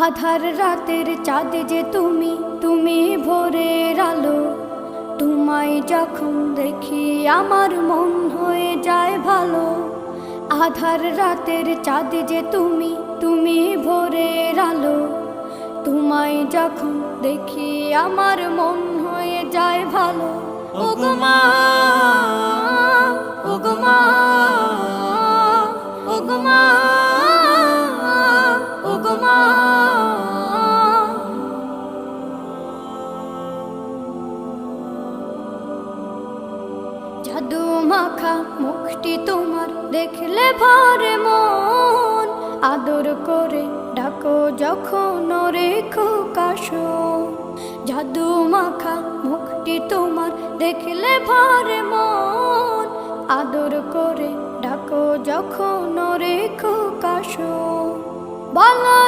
আধার রাতের চাঁদ যে তুমি, তুমি ভোরের আলো। তোমায় যখন দেখি আমার মন হয়ে যায় ভালো। আধার রাতের চাঁদ যে তুমি, তুমি ভোরের আলো। তোমায় যখন দেখি আমার মন হয়ে যায় ভালো। ওগো মা, ওগো মা, ওগো মা, ওগো মা। জাদু মাখা মুখটি তোমার দেখলে ভরে মন। আদর করে ডাকো যখন রেখো কাশো। জাদু মাখা মুখটি তোমার দেখলে ভরে মন। আদর করে ডাকো যখন রেখো কাশো। বলো